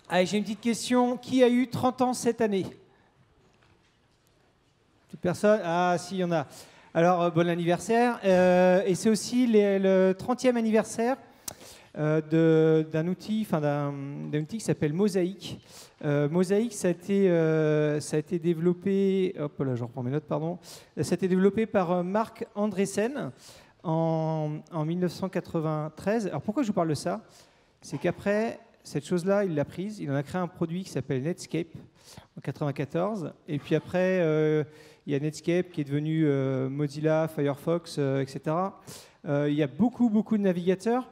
Allez, j'ai une petite question. Qui a eu 30 ans cette année? Toute personne? Ah, si, il y en a. Alors, bon anniversaire. Et c'est aussi le 30e anniversaire d'un outil, d'un outil qui s'appelle Mosaic. Mosaic, ça a été développé, hop là, je reprends mes notes, pardon. Ça a été développé par Marc Andreessen en 1993. Alors pourquoi je vous parle de ça? C'est qu'après cette chose-là, il l'a prise, il en a créé un produit qui s'appelle Netscape en 1994. Et puis après, il y a Netscape qui est devenu Mozilla, Firefox, etc. Il y a beaucoup de navigateurs.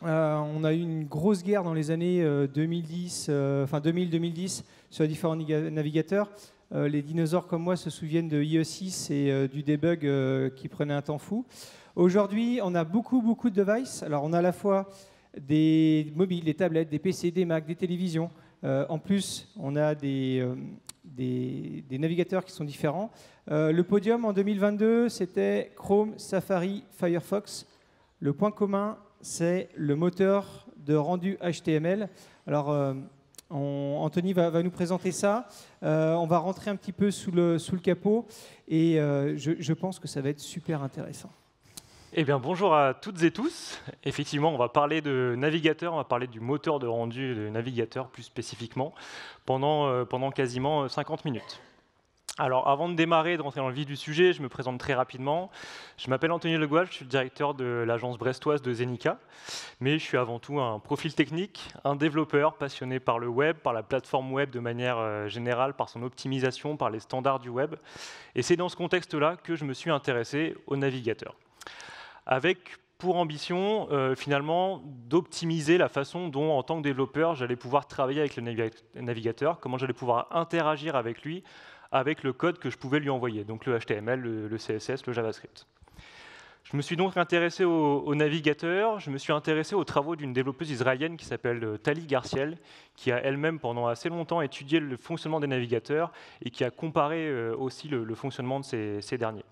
On a eu une grosse guerre dans les années 2010, enfin 2000-2010 sur les différents navigateurs. Les dinosaures comme moi se souviennent de IE6 et du debug qui prenait un temps fou. Aujourd'hui, on a beaucoup de devices. Alors, on a à la fois des mobiles, des tablettes, des PC, des Mac, des télévisions. En plus, on a des navigateurs qui sont différents. Le podium en 2022, c'était Chrome, Safari, Firefox. Le point commun, c'est le moteur de rendu HTML. Alors, Anthony va nous présenter ça. On va rentrer un petit peu sous le capot et je pense que ça va être super intéressant. Eh bien, bonjour à toutes et tous. Effectivement, on va parler de navigateur, on va parler du moteur de rendu de navigateur plus spécifiquement pendant quasiment 50 minutes. Alors, avant de démarrer, de rentrer dans le vif du sujet, je me présente très rapidement. Je m'appelle Anthony Le Goual, je suis le directeur de l'agence brestoise de Zenica, mais je suis avant tout un profil technique, un développeur passionné par le web, par la plateforme web de manière générale, par son optimisation, par les standards du web. Et c'est dans ce contexte-là que je me suis intéressé au navigateur, avec pour ambition, finalement, d'optimiser la façon dont, en tant que développeur, j'allais pouvoir travailler avec le navigateur, comment j'allais pouvoir interagir avec lui, avec le code que je pouvais lui envoyer, donc le HTML, le CSS, le JavaScript. Je me suis donc intéressé au navigateur, je me suis intéressé aux travaux d'une développeuse israélienne qui s'appelle Tali Garciel, qui a elle-même pendant assez longtemps étudié le fonctionnement des navigateurs et qui a comparé aussi le fonctionnement de ces derniers.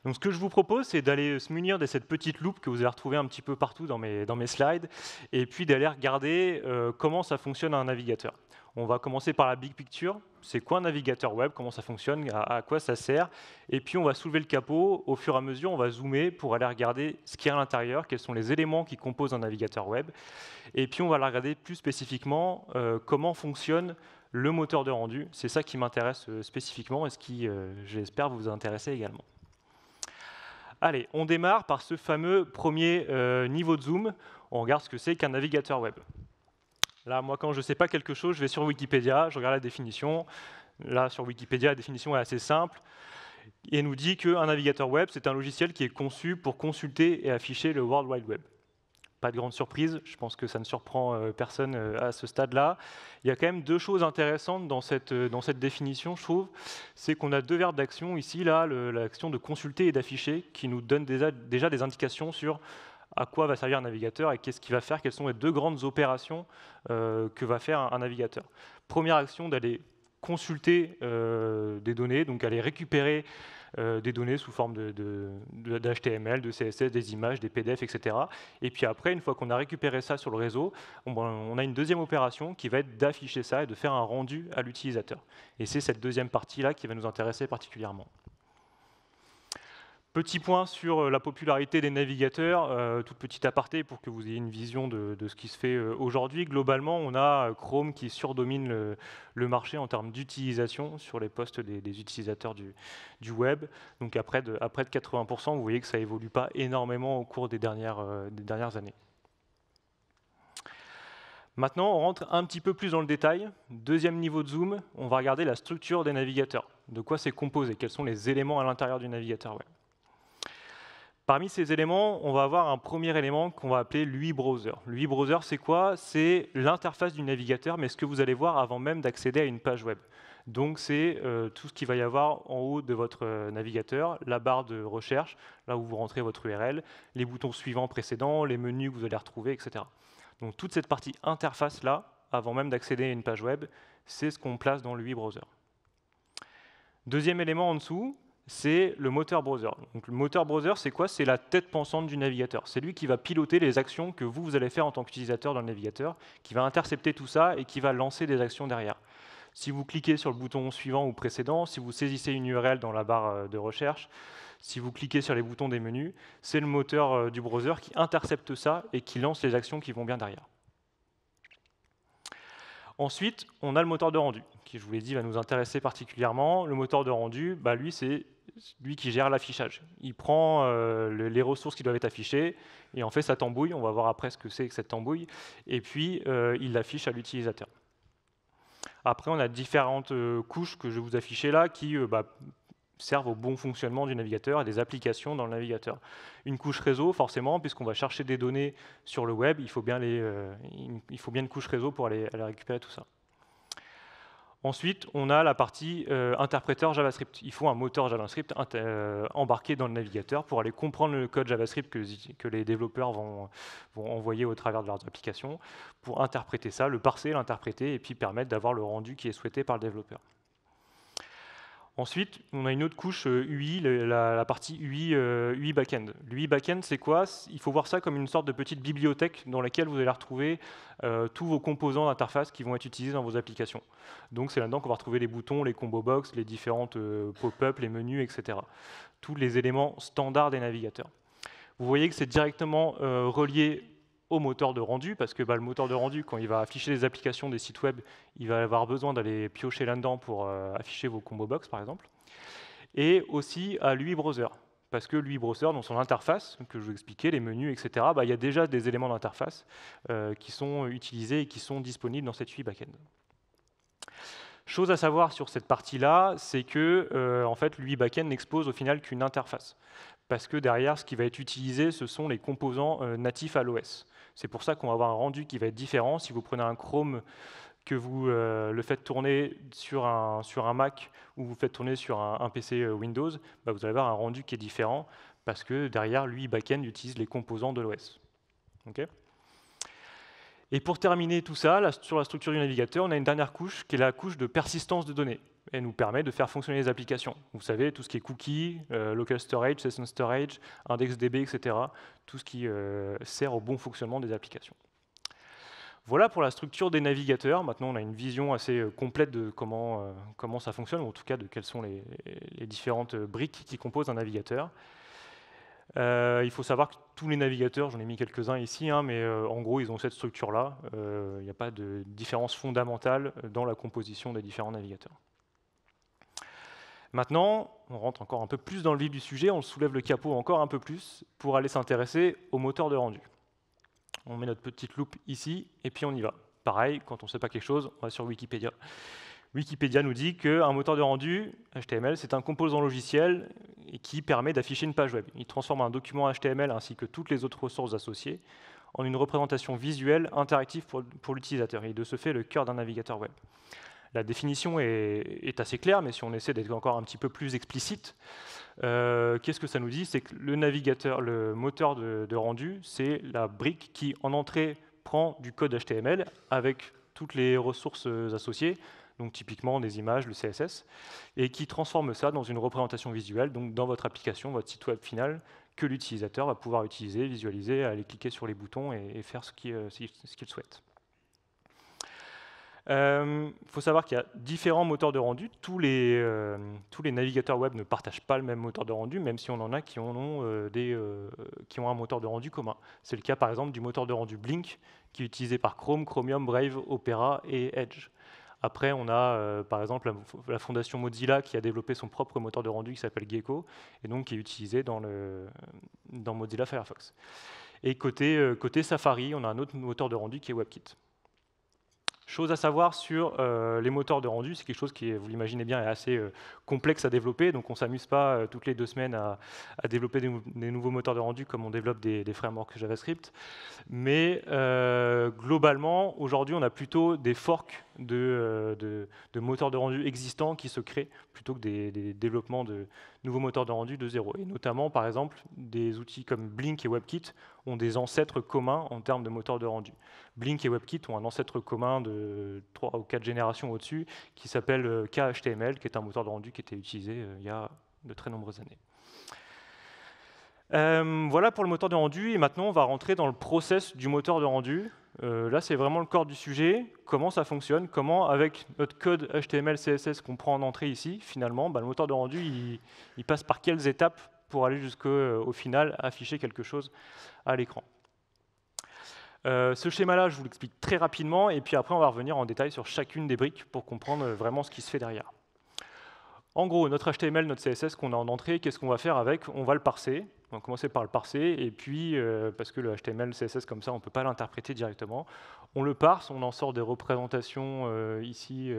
Donc ce que je vous propose, c'est d'aller se munir de cette petite loupe que vous allez retrouver un petit peu partout dans mes slides, et puis d'aller regarder comment ça fonctionne un navigateur. On va commencer par la big picture. C'est quoi un navigateur web? Comment ça fonctionne? À quoi ça sert? Et puis on va soulever le capot. Au fur et à mesure, on va zoomer pour aller regarder ce qu'il y a à l'intérieur, quels sont les éléments qui composent un navigateur web. Et puis on va aller regarder plus spécifiquement comment fonctionne le moteur de rendu. C'est ça qui m'intéresse spécifiquement et ce qui, j'espère, vous intéresser également. Allez, on démarre par ce fameux premier niveau de zoom. On regarde ce que c'est qu'un navigateur web. Là, moi, quand je ne sais pas quelque chose, je vais sur Wikipédia, je regarde la définition. Là, sur Wikipédia, la définition est assez simple. Et nous dit qu'un navigateur web, c'est un logiciel qui est conçu pour consulter et afficher le World Wide Web. Pas de grande surprise, je pense que ça ne surprend personne à ce stade-là. Il y a quand même deux choses intéressantes dans cette définition, je trouve. C'est qu'on a deux verbes d'action ici, là, l'action de consulter et d'afficher, qui nous donne déjà des indications sur à quoi va servir un navigateur et qu'est-ce qu'il va faire, quelles sont les deux grandes opérations que va faire un navigateur. Première action, d'aller consulter des données, donc aller récupérer des données sous forme d'HTML, de CSS, des images, des PDF, etc. Et puis après, une fois qu'on a récupéré ça sur le réseau, on a une deuxième opération qui va être d'afficher ça et de faire un rendu à l'utilisateur. Et c'est cette deuxième partie-là qui va nous intéresser particulièrement. Petit point sur la popularité des navigateurs, toute petite aparté pour que vous ayez une vision de ce qui se fait aujourd'hui. Globalement, on a Chrome qui surdomine le marché en termes d'utilisation sur les postes des utilisateurs du web. Donc à près de 80%, vous voyez que ça évolue pas énormément au cours des dernières années. Maintenant, on rentre un petit peu plus dans le détail. Deuxième niveau de zoom, on va regarder la structure des navigateurs. De quoi c'est composé? Quels sont les éléments à l'intérieur du navigateur web? Parmi ces éléments, on va avoir un premier élément qu'on va appeler l'UI browser. L'UI browser, c'est quoi? C'est l'interface du navigateur, mais ce que vous allez voir avant même d'accéder à une page web. Donc c'est tout ce qu'il va y avoir en haut de votre navigateur, la barre de recherche, là où vous rentrez votre URL, les boutons suivants précédents, les menus que vous allez retrouver, etc. Donc toute cette partie interface-là, avant même d'accéder à une page web, c'est ce qu'on place dans l'UI browser. Deuxième élément en dessous, c'est le moteur browser. Donc, le moteur browser, c'est quoi? C'est la tête pensante du navigateur. C'est lui qui va piloter les actions que vous allez faire en tant qu'utilisateur dans le navigateur, qui va intercepter tout ça et qui va lancer des actions derrière. Si vous cliquez sur le bouton suivant ou précédent, si vous saisissez une URL dans la barre de recherche, si vous cliquez sur les boutons des menus, c'est le moteur du browser qui intercepte ça et qui lance les actions qui vont bien derrière. Ensuite, on a le moteur de rendu, qui, je vous l'ai dit, va nous intéresser particulièrement. Le moteur de rendu, lui, c'est lui qui gère l'affichage. Il prend les ressources qui doivent être affichées et en fait sa tambouille. On va voir après ce que c'est que cette tambouille. Et puis, il l'affiche à l'utilisateur. Après, on a différentes couches que je vais vous afficher là qui servent au bon fonctionnement du navigateur et des applications dans le navigateur. Une couche réseau, forcément, puisqu'on va chercher des données sur le web, il faut bien une couche réseau pour aller récupérer tout ça. Ensuite, on a la partie interpréteur JavaScript. Il faut un moteur JavaScript embarqué dans le navigateur pour aller comprendre le code JavaScript que les développeurs vont envoyer au travers de leurs applications, pour interpréter ça, le parser, l'interpréter, et puis permettre d'avoir le rendu qui est souhaité par le développeur. Ensuite, on a une autre couche UI, la partie UI backend. L'UI backend, c'est quoi? Il faut voir ça comme une sorte de petite bibliothèque dans laquelle vous allez retrouver tous vos composants d'interface qui vont être utilisés dans vos applications. Donc c'est là-dedans qu'on va retrouver les boutons, les combo box, les différentes pop-up, les menus, etc. Tous les éléments standards des navigateurs. Vous voyez que c'est directement relié au moteur de rendu, parce que le moteur de rendu, quand il va afficher les applications des sites web, il va avoir besoin d'aller piocher là-dedans pour afficher vos combo box, par exemple. Et aussi à l'UI browser, parce que l'UI browser, dans son interface, que je vous expliquais, les menus, etc., il y a déjà des éléments d'interface qui sont utilisés et qui sont disponibles dans cette UI backend. Chose à savoir sur cette partie-là, c'est que en fait, l'UI backend n'expose au final qu'une interface. Parce que derrière, ce qui va être utilisé, ce sont les composants natifs à l'OS. C'est pour ça qu'on va avoir un rendu qui va être différent. Si vous prenez un Chrome, que vous le faites tourner sur un Mac ou vous faites tourner sur un PC Windows, vous allez avoir un rendu qui est différent parce que derrière, l'UI backend utilise les composants de l'OS. Okay. Et pour terminer tout ça, sur la structure du navigateur, on a une dernière couche qui est la couche de persistance de données. Elle nous permet de faire fonctionner les applications. Vous savez, tout ce qui est cookies, local storage, session storage, IndexedDB, etc. Tout ce qui sert au bon fonctionnement des applications. Voilà pour la structure des navigateurs. Maintenant, on a une vision assez complète de comment ça fonctionne, ou en tout cas de quelles sont les différentes briques qui composent un navigateur. Il faut savoir que tous les navigateurs, j'en ai mis quelques-uns ici, mais en gros, ils ont cette structure-là. Il n'y a pas de différence fondamentale dans la composition des différents navigateurs. Maintenant, on rentre encore un peu plus dans le vif du sujet, on soulève le capot encore un peu plus pour aller s'intéresser au moteur de rendu. On met notre petite loupe ici, et puis on y va. Pareil, quand on ne sait pas quelque chose, on va sur Wikipédia. Wikipédia nous dit qu'un moteur de rendu HTML, c'est un composant logiciel qui permet d'afficher une page web. Il transforme un document HTML ainsi que toutes les autres ressources associées en une représentation visuelle interactive pour l'utilisateur. Et de ce fait, le cœur d'un navigateur web. La définition est assez claire, mais si on essaie d'être encore un petit peu plus explicite, qu'est-ce que ça nous dit? C'est que le navigateur, le moteur de rendu, c'est la brique qui, en entrée, prend du code HTML avec toutes les ressources associées, donc typiquement des images, le CSS, et qui transforme ça dans une représentation visuelle, donc dans votre application, votre site web final, que l'utilisateur va pouvoir utiliser, visualiser, aller cliquer sur les boutons et faire ce qu'il souhaite. Faut savoir qu'il y a différents moteurs de rendu. Tous les navigateurs web ne partagent pas le même moteur de rendu, même si on en a qui ont un moteur de rendu commun. C'est le cas par exemple du moteur de rendu Blink, qui est utilisé par Chrome, Chromium, Brave, Opera et Edge. Après, on a par exemple la fondation Mozilla qui a développé son propre moteur de rendu qui s'appelle Gecko, et donc qui est utilisé dans Mozilla Firefox. Et côté Safari, on a un autre moteur de rendu qui est WebKit. Chose à savoir sur les moteurs de rendu, c'est quelque chose qui, vous l'imaginez bien, est assez complexe à développer. Donc on ne s'amuse pas toutes les 2 semaines à développer des nouveaux moteurs de rendu comme on développe des frameworks JavaScript. Mais globalement, aujourd'hui, on a plutôt des forks de moteurs de rendu existants qui se créent plutôt que des développements de nouveaux moteurs de rendu de zéro. Et notamment, par exemple, des outils comme Blink et WebKit ont des ancêtres communs en termes de moteurs de rendu. Blink et WebKit ont un ancêtre commun de 3 ou 4 générations au-dessus qui s'appelle KHTML, qui est un moteur de rendu qui était utilisé il y a de très nombreuses années. Voilà pour le moteur de rendu, et maintenant on va rentrer dans le process du moteur de rendu. Là c'est vraiment le corps du sujet, comment ça fonctionne, comment avec notre code HTML, CSS qu'on prend en entrée ici, finalement, le moteur de rendu il passe par quelles étapes pour aller jusqu'au final afficher quelque chose à l'écran. Ce schéma-là, je vous l'explique très rapidement, et puis après on va revenir en détail sur chacune des briques pour comprendre vraiment ce qui se fait derrière. En gros, notre HTML, notre CSS qu'on a en entrée, qu'est-ce qu'on va faire avec? On va le parser. On va commencer par le parser, et puis, parce que le HTML, CSS comme ça, on ne peut pas l'interpréter directement, on le parse, on en sort des représentations ici,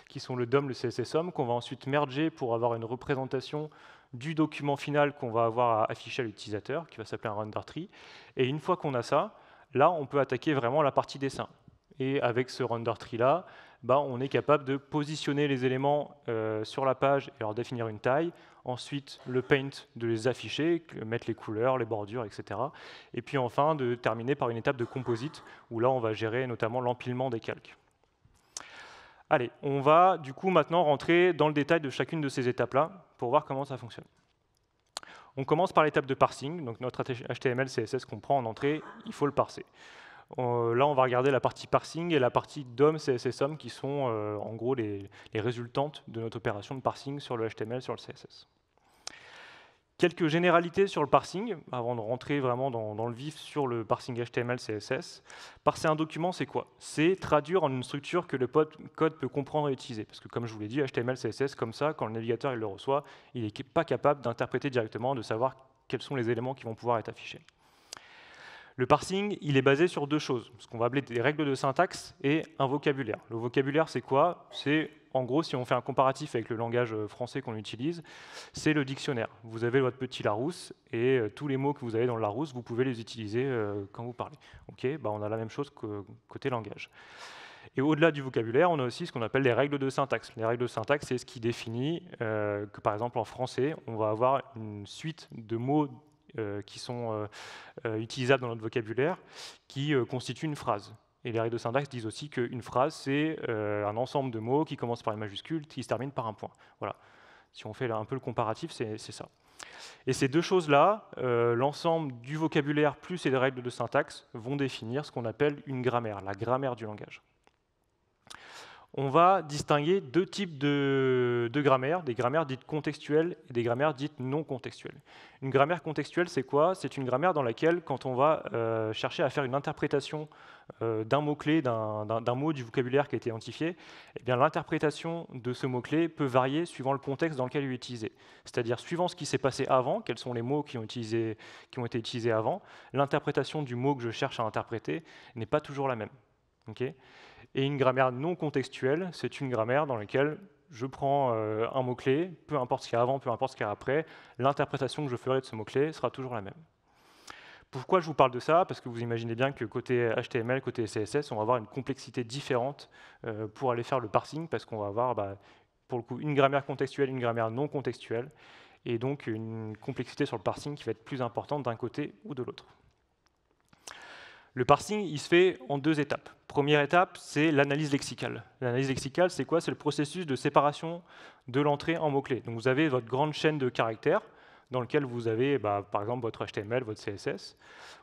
qui sont le DOM, le CSS-OM, qu'on va ensuite merger pour avoir une représentation du document final qu'on va avoir à afficher à l'utilisateur, qui va s'appeler un render tree. Et une fois qu'on a ça, là, on peut attaquer vraiment la partie dessin. Et avec ce render tree-là, on est capable de positionner les éléments sur la page et leur définir une taille. Ensuite, le paint, de les afficher, mettre les couleurs, les bordures, etc. Et puis enfin, de terminer par une étape de composite, où là, on va gérer notamment l'empilement des calques. Allez, on va du coup maintenant rentrer dans le détail de chacune de ces étapes-là, pour voir comment ça fonctionne. On commence par l'étape de parsing, donc notre HTML, CSS qu'on prend en entrée, il faut le parser. Là, on va regarder la partie parsing et la partie DOM, CSS-OM, qui sont en gros les résultantes de notre opération de parsing sur le HTML, sur le CSS. Quelques généralités sur le parsing, avant de rentrer vraiment dans le vif sur le parsing HTML, CSS. Parser un document, c'est quoi? C'est traduire en une structure que le code peut comprendre et utiliser. Parce que comme je vous l'ai dit, HTML, CSS, comme ça, quand le navigateur il le reçoit, il n'est pas capable d'interpréter directement, de savoir quels sont les éléments qui vont pouvoir être affichés. Le parsing, il est basé sur deux choses, ce qu'on va appeler des règles de syntaxe et un vocabulaire. Le vocabulaire, c'est quoi? C'est, en gros, si on fait un comparatif avec le langage français qu'on utilise, c'est le dictionnaire. Vous avez votre petit Larousse, et tous les mots que vous avez dans le Larousse, vous pouvez les utiliser quand vous parlez. Okay, on a la même chose côté langage. Et au-delà du vocabulaire, on a aussi ce qu'on appelle les règles de syntaxe. Les règles de syntaxe, c'est ce qui définit que, par exemple, en français, on va avoir une suite de mots qui sont utilisables dans notre vocabulaire, qui constituent une phrase. Et les règles de syntaxe disent aussi qu'une phrase, c'est un ensemble de mots qui commencent par une majuscule, qui se termine par un point. Voilà. Si on fait là un peu le comparatif, c'est ça. Et ces deux choses-là, l'ensemble du vocabulaire plus les règles de syntaxe, vont définir ce qu'on appelle une grammaire, la grammaire du langage. On va distinguer deux types de grammaires, des grammaires dites contextuelles et des grammaires dites non contextuelles. Une grammaire contextuelle, c'est quoi? C'est une grammaire dans laquelle, quand on va chercher à faire une interprétation d'un mot-clé, d'un mot du vocabulaire qui a été identifié, eh bien, l'interprétation de ce mot-clé peut varier suivant le contexte dans lequel il est utilisé. C'est-à-dire, suivant ce qui s'est passé avant, quels sont les mots qui ont été utilisés avant, l'interprétation du mot que je cherche à interpréter n'est pas toujours la même. Okay? Et une grammaire non contextuelle, c'est une grammaire dans laquelle je prends un mot-clé, peu importe ce qu'il y a avant, peu importe ce qu'il y a après, l'interprétation que je ferai de ce mot-clé sera toujours la même. Pourquoi je vous parle de ça? Parce que vous imaginez bien que côté HTML, côté CSS, on va avoir une complexité différente pour aller faire le parsing, parce qu'on va avoir, pour le coup, une grammaire contextuelle, une grammaire non contextuelle, et donc une complexité sur le parsing qui va être plus importante d'un côté ou de l'autre. Le parsing, il se fait en deux étapes. Première étape, c'est l'analyse lexicale. L'analyse lexicale, c'est quoi? C'est le processus de séparation de l'entrée en mots-clés. Donc vous avez votre grande chaîne de caractères, dans lequel vous avez, par exemple, votre HTML, votre CSS,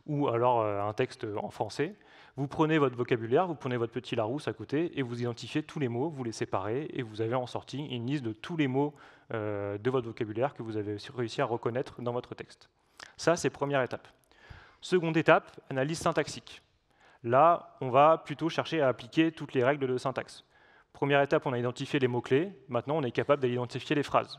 ou alors un texte en français. Vous prenez votre vocabulaire, vous prenez votre petit Larousse à côté, et vous identifiez tous les mots, vous les séparez, et vous avez en sortie une liste de tous les mots de votre vocabulaire que vous avez réussi à reconnaître dans votre texte. Ça, c'est première étape. Seconde étape, analyse syntaxique. Là, on va plutôt chercher à appliquer toutes les règles de syntaxe. Première étape, on a identifié les mots-clés. Maintenant, on est capable d'identifier les phrases.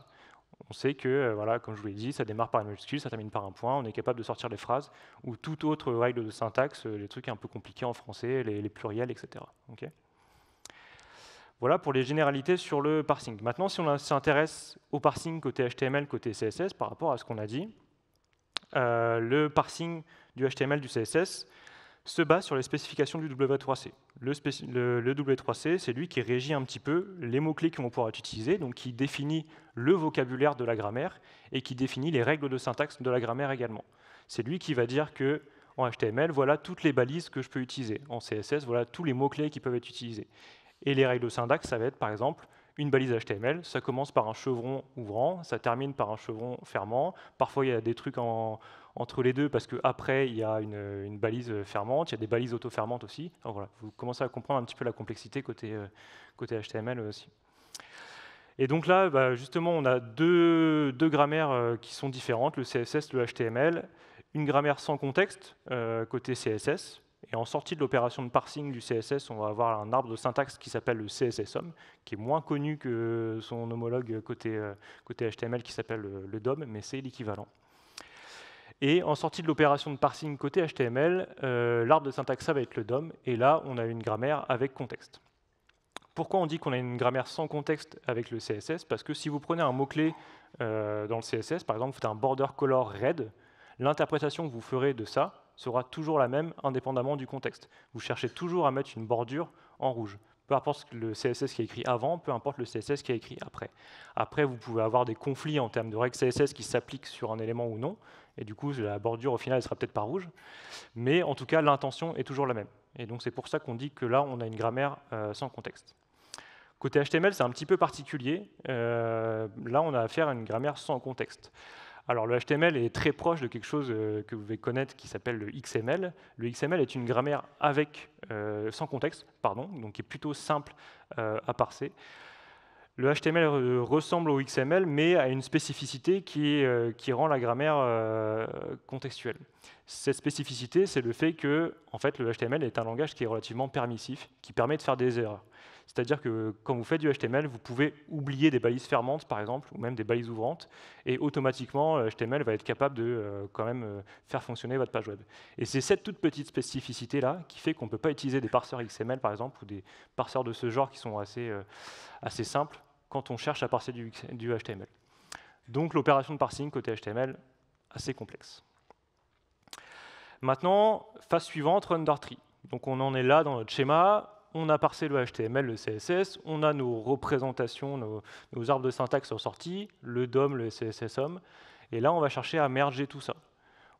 On sait que, voilà, comme je vous l'ai dit, ça démarre par une majuscule, ça termine par un point. On est capable de sortir les phrases ou toute autre règle de syntaxe, les trucs un peu compliqués en français, les pluriels, etc. Okay. Voilà pour les généralités sur le parsing. Maintenant, si on s'intéresse au parsing côté HTML, côté CSS, par rapport à ce qu'on a dit, le parsing du HTML, du CSS, se base sur les spécifications du W3C. Le W3C, c'est lui qui régit un petit peu les mots-clés qui vont pouvoir être utilisés, donc qui définit le vocabulaire de la grammaire et qui définit les règles de syntaxe de la grammaire également. C'est lui qui va dire que en HTML, voilà toutes les balises que je peux utiliser. En CSS, voilà tous les mots-clés qui peuvent être utilisés. Et les règles de syntaxe, ça va être par exemple une balise HTML, ça commence par un chevron ouvrant, ça termine par un chevron fermant. Parfois, il y a des trucs entre les deux parce qu'après, il y a une balise fermante, il y a des balises auto-fermantes aussi. Alors voilà, vous commencez à comprendre un petit peu la complexité côté HTML aussi. Et donc là, bah, justement, on a deux grammaires qui sont différentes, le CSS, le HTML. Une grammaire sans contexte, côté CSS. Et en sortie de l'opération de parsing du CSS, on va avoir un arbre de syntaxe qui s'appelle le CSSOM, qui est moins connu que son homologue côté HTML qui s'appelle le DOM, mais c'est l'équivalent. Et en sortie de l'opération de parsing côté HTML, l'arbre de syntaxe, ça va être le DOM, et là, on a une grammaire avec contexte. Pourquoi on dit qu'on a une grammaire sans contexte avec le CSS? Parce que si vous prenez un mot-clé dans le CSS, par exemple, vous faites un border color red, l'interprétation que vous ferez de ça sera toujours la même indépendamment du contexte. Vous cherchez toujours à mettre une bordure en rouge. Peu importe le CSS qui est écrit avant, peu importe le CSS qui est écrit après. Après, vous pouvez avoir des conflits en termes de règles CSS qui s'appliquent sur un élément ou non, et du coup, la bordure, au final, elle sera peut-être pas rouge. Mais en tout cas, l'intention est toujours la même. Et donc, c'est pour ça qu'on dit que là, on a une grammaire sans contexte. Côté HTML, c'est un petit peu particulier. Là, on a affaire à une grammaire sans contexte. Alors, le HTML est très proche de quelque chose que vous devez connaître qui s'appelle le XML. Le XML est une grammaire sans contexte, donc qui est plutôt simple à parser. Le HTML ressemble au XML, mais a une spécificité qui rend la grammaire contextuelle. Cette spécificité, c'est le fait que en fait, le HTML est un langage qui est relativement permissif, qui permet de faire des erreurs. C'est-à-dire que quand vous faites du HTML, vous pouvez oublier des balises fermantes, par exemple, ou même des balises ouvrantes, et automatiquement, HTML va être capable de quand même faire fonctionner votre page web. Et c'est cette toute petite spécificité-là qui fait qu'on ne peut pas utiliser des parseurs XML, par exemple, ou des parseurs de ce genre qui sont assez simples quand on cherche à parser du HTML. Donc l'opération de parsing côté HTML, assez complexe. Maintenant, phase suivante, render tree. Donc on en est là dans notre schéma. On a parsé le HTML, le CSS, on a nos représentations, nos arbres de syntaxe en sortie, le DOM, le CSSOM, et là on va chercher à merger tout ça.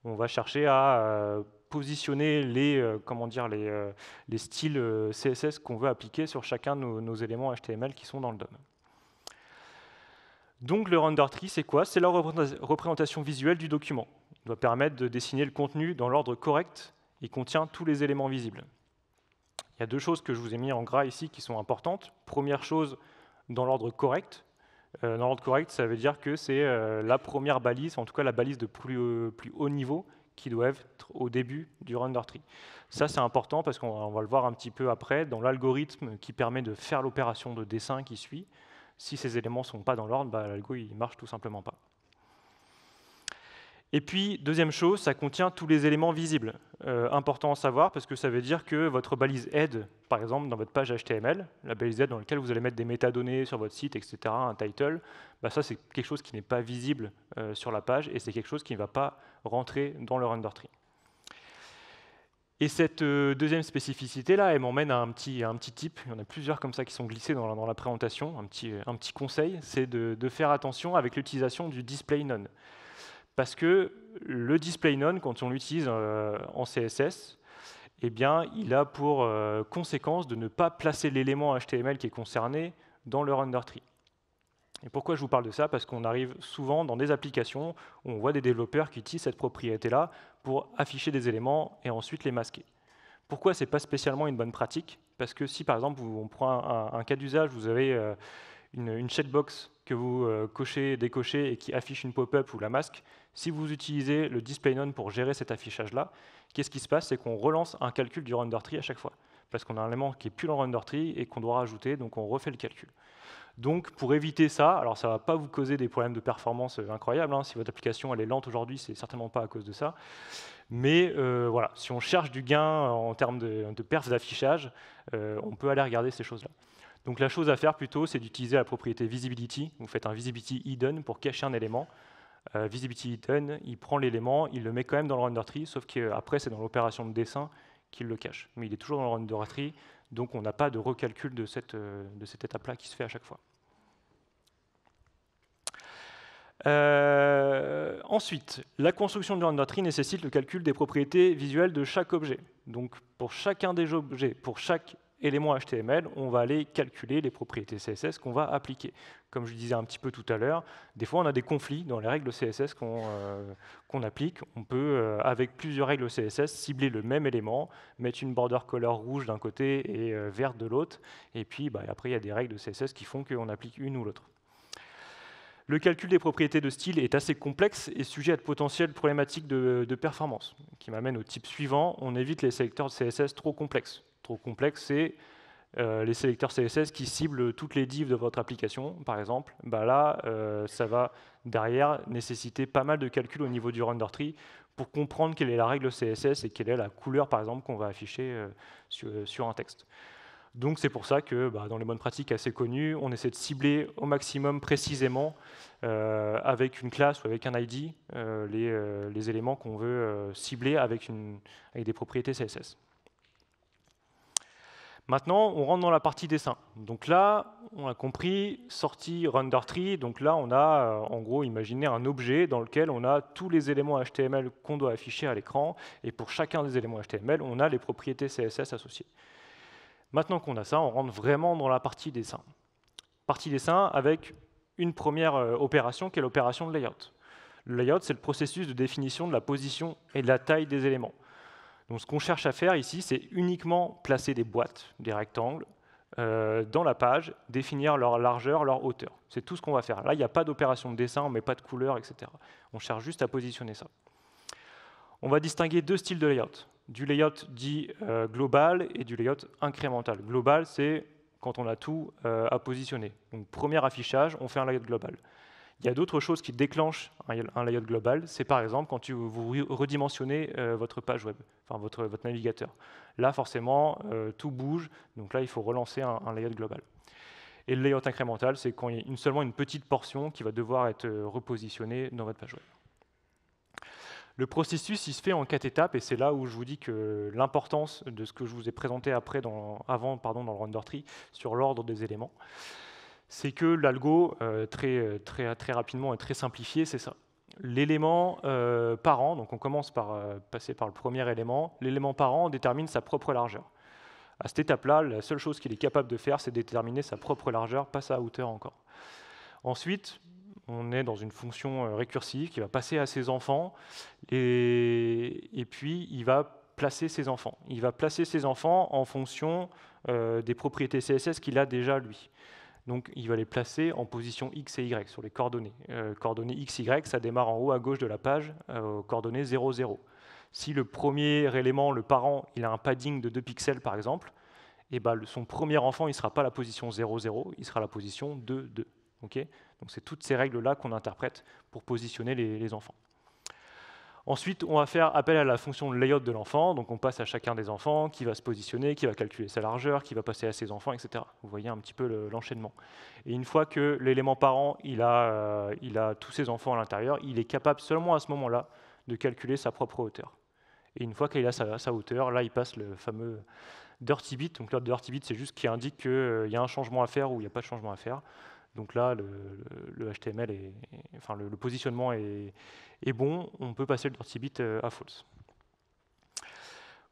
On va chercher à positionner les styles CSS qu'on veut appliquer sur chacun de nos éléments HTML qui sont dans le DOM. Donc le render tree, c'est quoi? C'est la représentation visuelle du document. Il doit permettre de dessiner le contenu dans l'ordre correct et contient tous les éléments visibles. Il y a deux choses que je vous ai mis en gras ici qui sont importantes. Première chose, dans l'ordre correct. Dans l'ordre correct, ça veut dire que c'est la première balise, en tout cas la balise de plus haut niveau, qui doit être au début du render tree. Ça, c'est important parce qu'on va le voir un petit peu après, dans l'algorithme qui permet de faire l'opération de dessin qui suit. Si ces éléments ne sont pas dans l'ordre, l'algo ne marche tout simplement pas. Et puis, deuxième chose, ça contient tous les éléments visibles. Important à savoir parce que ça veut dire que votre balise head, par exemple, dans votre page HTML, la balise head dans laquelle vous allez mettre des métadonnées sur votre site, etc., un title, ça c'est quelque chose qui n'est pas visible sur la page et c'est quelque chose qui ne va pas rentrer dans le render tree. Et cette deuxième spécificité-là, elle m'emmène à un petit tip. Il y en a plusieurs comme ça qui sont glissés dans la présentation. Un petit conseil, c'est de faire attention avec l'utilisation du display none. Parce que le display none, quand on l'utilise en CSS, eh bien, il a pour conséquence de ne pas placer l'élément HTML qui est concerné dans le render tree. Et pourquoi je vous parle de ça? Parce qu'on arrive souvent dans des applications où on voit des développeurs qui utilisent cette propriété-là pour afficher des éléments et ensuite les masquer. Pourquoi ce n'est pas spécialement une bonne pratique? Parce que si, par exemple, on prend un cas d'usage, vous avez une checkbox que vous décochez et qui affiche une pop-up ou la masque, si vous utilisez le display none pour gérer cet affichage-là, qu'est-ce qui se passe? C'est qu'on relance un calcul du render tree à chaque fois. Parce qu'on a un élément qui n'est plus dans le render tree et qu'on doit rajouter, donc on refait le calcul. Donc pour éviter ça, alors ça ne va pas vous causer des problèmes de performance incroyables, hein. Si votre application elle est lente aujourd'hui, c'est certainement pas à cause de ça. Mais voilà, si on cherche du gain en termes de perf d'affichage, on peut aller regarder ces choses-là. Donc la chose à faire plutôt, c'est d'utiliser la propriété visibility. Vous faites un visibility hidden pour cacher un élément. Visibility hidden, il prend l'élément, il le met quand même dans le render tree, sauf qu'après c'est dans l'opération de dessin qu'il le cache. Mais il est toujours dans le render tree, donc on n'a pas de recalcul de cette étape-là qui se fait à chaque fois. Ensuite, la construction du render tree nécessite le calcul des propriétés visuelles de chaque objet. Donc pour chacun des objets, pour chaque élément HTML, on va aller calculer les propriétés CSS qu'on va appliquer. Comme je disais un petit peu tout à l'heure, des fois on a des conflits dans les règles CSS qu'on applique. On peut, avec plusieurs règles CSS, cibler le même élément, mettre une border color rouge d'un côté et verte de l'autre, et puis après il y a des règles de CSS qui font qu'on applique une ou l'autre. Le calcul des propriétés de style est assez complexe et sujet à de potentielles problématiques de performance, qui m'amène au type suivant. On évite les sélecteurs de CSS trop complexes. Trop complexe, c'est les sélecteurs CSS qui ciblent toutes les divs de votre application, par exemple. Là, ça va derrière nécessiter pas mal de calculs au niveau du render tree pour comprendre quelle est la règle CSS et quelle est la couleur, par exemple, qu'on va afficher sur un texte. Donc c'est pour ça que dans les bonnes pratiques assez connues, on essaie de cibler au maximum précisément avec une classe ou avec un ID les éléments qu'on veut cibler avec des propriétés CSS. Maintenant, on rentre dans la partie dessin. Donc là, on a compris, sortie render tree. Donc là, on a en gros imaginé un objet dans lequel on a tous les éléments HTML qu'on doit afficher à l'écran. Et pour chacun des éléments HTML, on a les propriétés CSS associées. Maintenant qu'on a ça, on rentre vraiment dans la partie dessin. Partie dessin avec une première opération qui est l'opération de layout. Le layout, c'est le processus de définition de la position et de la taille des éléments. Donc ce qu'on cherche à faire ici, c'est uniquement placer des boîtes, des rectangles, dans la page, définir leur largeur, leur hauteur. C'est tout ce qu'on va faire. Là, il n'y a pas d'opération de dessin, on ne met pas de couleur, etc. On cherche juste à positionner ça. On va distinguer deux styles de layout. Du layout dit global et du layout incrémental. Global, c'est quand on a tout à positionner. Donc premier affichage, on fait un layout global. Il y a d'autres choses qui déclenchent un layout global. C'est par exemple quand vous redimensionnez votre page web, enfin votre navigateur. Là, forcément, tout bouge. Donc là, il faut relancer un layout global. Et le layout incrémental, c'est quand il y a seulement une petite portion qui va devoir être repositionnée dans votre page web. Le processus, il se fait en 4 étapes, et c'est là où je vous dis que l'importance de ce que je vous ai présenté avant dans le render tree, sur l'ordre des éléments, c'est que l'algo, très rapidement et très simplifié, c'est ça. L'élément parent, donc on commence par passer par le premier élément, l'élément parent détermine sa propre largeur. À cette étape-là, la seule chose qu'il est capable de faire, c'est déterminer sa propre largeur, pas sa hauteur encore. Ensuite, on est dans une fonction récursive qui va passer à ses enfants et puis il va placer ses enfants. Il va placer ses enfants en fonction des propriétés CSS qu'il a déjà lui. Donc il va les placer en position X et Y sur les coordonnées. Coordonnées X, Y, ça démarre en haut à gauche de la page, coordonnées 0, 0. Si le premier élément, le parent, il a un padding de 2 pixels par exemple, et son premier enfant, il ne sera pas la position 0, 0, il sera la position 2, 2. Okay, donc c'est toutes ces règles-là qu'on interprète pour positionner les enfants. Ensuite, on va faire appel à la fonction de layout de l'enfant. Donc on passe à chacun des enfants qui va se positionner, qui va calculer sa largeur, qui va passer à ses enfants, etc. Vous voyez un petit peu l'enchaînement. Et une fois que l'élément parent il a tous ses enfants à l'intérieur, il est capable seulement à ce moment-là de calculer sa propre hauteur. Et une fois qu'il a sa hauteur, là il passe le fameux dirty bit. Donc le dirty bit, c'est juste qui indique qu'il y a un changement à faire ou il n'y a pas de changement à faire. Donc là, le HTML, le positionnement est bon, on peut passer le dirty bit à false.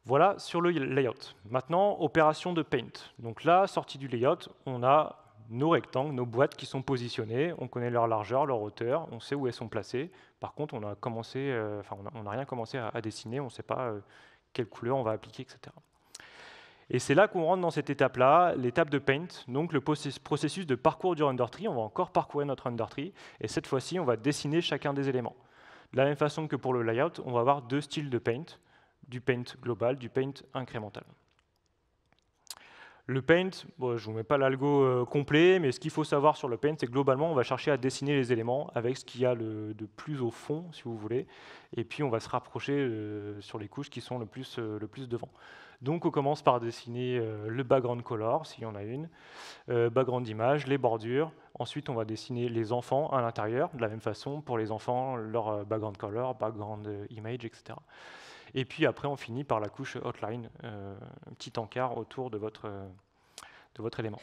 Voilà sur le layout. Maintenant, opération de paint. Donc là, sortie du layout, on a nos rectangles, nos boîtes qui sont positionnées, on connaît leur largeur, leur hauteur, on sait où elles sont placées. Par contre, on n'a rien commencé à dessiner, on ne sait pas quelle couleur on va appliquer, etc. Et c'est là qu'on rentre dans cette étape-là, l'étape de paint, donc le processus de parcours du render tree. On va encore parcourir notre render tree, et cette fois-ci, on va dessiner chacun des éléments. De la même façon que pour le layout, on va avoir deux styles de paint, du paint global, du paint incrémental. Le paint, bon, je ne vous mets pas l'algo complet, mais ce qu'il faut savoir sur le paint, c'est que globalement, on va chercher à dessiner les éléments avec ce qu'il y a de plus au fond, si vous voulez, et puis on va se rapprocher sur les couches qui sont le plus devant. Donc on commence par dessiner le background color, s'il y en a une, background image, les bordures. Ensuite, on va dessiner les enfants à l'intérieur, de la même façon, pour les enfants, leur background color, background image, etc. Et puis après, on finit par la couche outline, un petit encart autour de votre élément.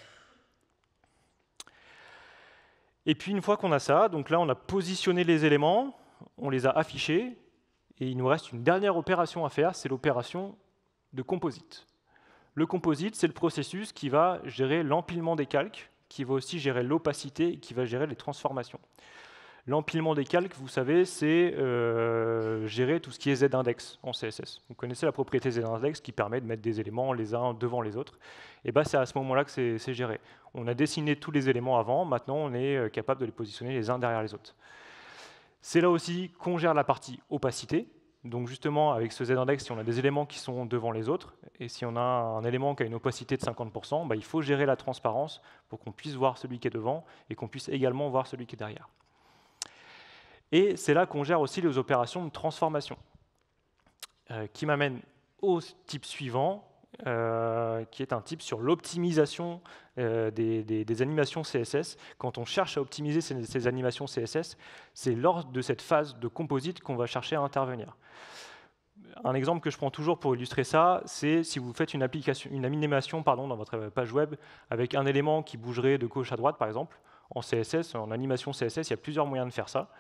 Et puis une fois qu'on a ça, donc là on a positionné les éléments, on les a affichés, et il nous reste une dernière opération à faire, c'est l'opération de composite. Le composite, c'est le processus qui va gérer l'empilement des calques, qui va aussi gérer l'opacité et qui va gérer les transformations. L'empilement des calques, vous savez, c'est gérer tout ce qui est Z-index en CSS. Vous connaissez la propriété Z-index qui permet de mettre des éléments les uns devant les autres. Et ben, c'est à ce moment-là que c'est géré. On a dessiné tous les éléments avant, maintenant on est capable de les positionner les uns derrière les autres. C'est là aussi qu'on gère la partie opacité. Donc justement, avec ce Z-index, si on a des éléments qui sont devant les autres, et si on a un élément qui a une opacité de 50%, bah, il faut gérer la transparence pour qu'on puisse voir celui qui est devant et qu'on puisse également voir celui qui est derrière. Et c'est là qu'on gère aussi les opérations de transformation, qui m'amène au type suivant, qui est un type sur l'optimisation des animations CSS. Quand on cherche à optimiser ces animations CSS, c'est lors de cette phase de composite qu'on va chercher à intervenir. Un exemple que je prends toujours pour illustrer ça, c'est si vous faites une animation dans votre page web avec un élément qui bougerait de gauche à droite, par exemple. En CSS, en animation CSS, il y a plusieurs moyens de faire ça.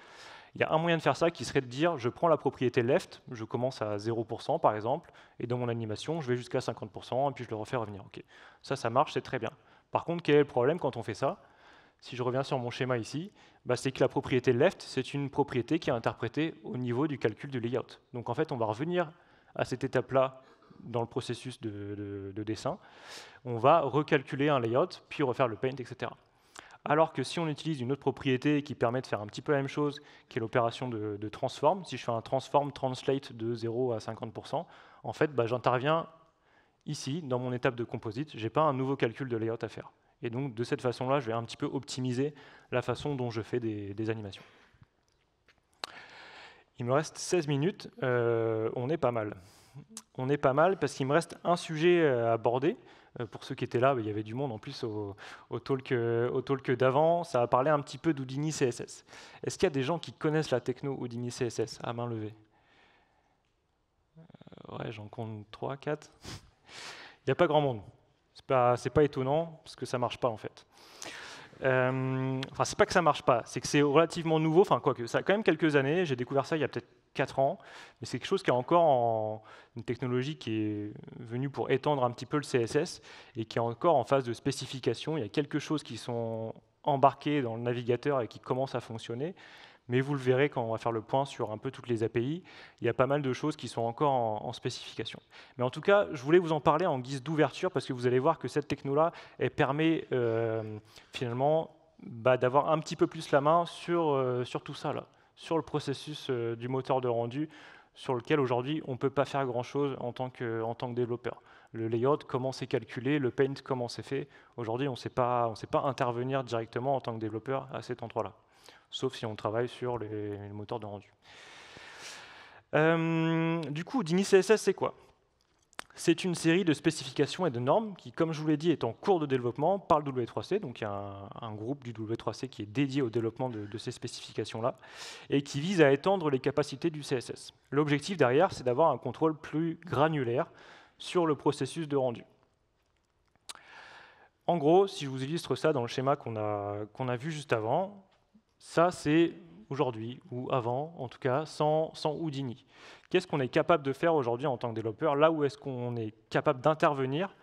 Il y a un moyen de faire ça qui serait de dire je prends la propriété left, je commence à 0% par exemple, et dans mon animation, je vais jusqu'à 50%, et puis je le refais revenir. Okay. Ça marche, c'est très bien. Par contre, quel est le problème quand on fait ça? Si je reviens sur mon schéma ici, bah, c'est que la propriété left, c'est une propriété qui est interprétée au niveau du calcul du layout. Donc en fait, on va revenir à cette étape-là dans le processus de dessin. On va recalculer un layout, puis refaire le paint, etc. Alors que si on utilise une autre propriété qui permet de faire un petit peu la même chose, qui est l'opération de transform, si je fais un transform translate de 0 à 50%, en fait, bah, j'interviens ici, dans mon étape de composite, je n'ai pas un nouveau calcul de layout à faire. Et donc, de cette façon-là, je vais un petit peu optimiser la façon dont je fais des animations. Il me reste 16 minutes, on est pas mal. On est pas mal parce qu'il me reste un sujet à aborder. Pour ceux qui étaient là, il y avait du monde en plus au talk d'avant. Ça a parlé un petit peu d'Houdini CSS. Est-ce qu'il y a des gens qui connaissent la techno Houdini CSS à main levée? Ouais, j'en compte 3, 4. Il n'y a pas grand monde. C'est pas étonnant parce que ça marche pas en fait. Enfin, c'est pas que ça marche pas, c'est que c'est relativement nouveau. Enfin, quoique, ça a quand même quelques années. J'ai découvert ça il y a peut-être 4 ans, mais c'est quelque chose qui est encore une technologie qui est venue pour étendre un petit peu le CSS et qui est encore en phase de spécification. Il y a quelques choses qui sont embarquées dans le navigateur et qui commencent à fonctionner, mais vous le verrez quand on va faire le point sur un peu toutes les API, il y a pas mal de choses qui sont encore en spécification. Mais en tout cas, je voulais vous en parler en guise d'ouverture parce que vous allez voir que cette techno-là, elle permet finalement d'avoir un petit peu plus la main sur tout ça, là, sur le processus du moteur de rendu, sur lequel aujourd'hui on ne peut pas faire grand-chose en tant que développeur. Le layout, comment c'est calculé, le paint, comment c'est fait. Aujourd'hui, on ne sait pas intervenir directement en tant que développeur à cet endroit-là, sauf si on travaille sur les moteurs de rendu. Du coup, Houdini CSS, c'est quoi? C'est une série de spécifications et de normes qui, comme je vous l'ai dit, est en cours de développement par le W3C. Donc il y a un groupe du W3C qui est dédié au développement de ces spécifications-là et qui vise à étendre les capacités du CSS. L'objectif derrière, c'est d'avoir un contrôle plus granulaire sur le processus de rendu. En gros, si je vous illustre ça dans le schéma qu'on a vu juste avant, ça c'est aujourd'hui, ou avant en tout cas, sans Houdini. Qu'est-ce qu'on est capable de faire aujourd'hui en tant que développeur? Là où est-ce qu'on est capable d'intervenir,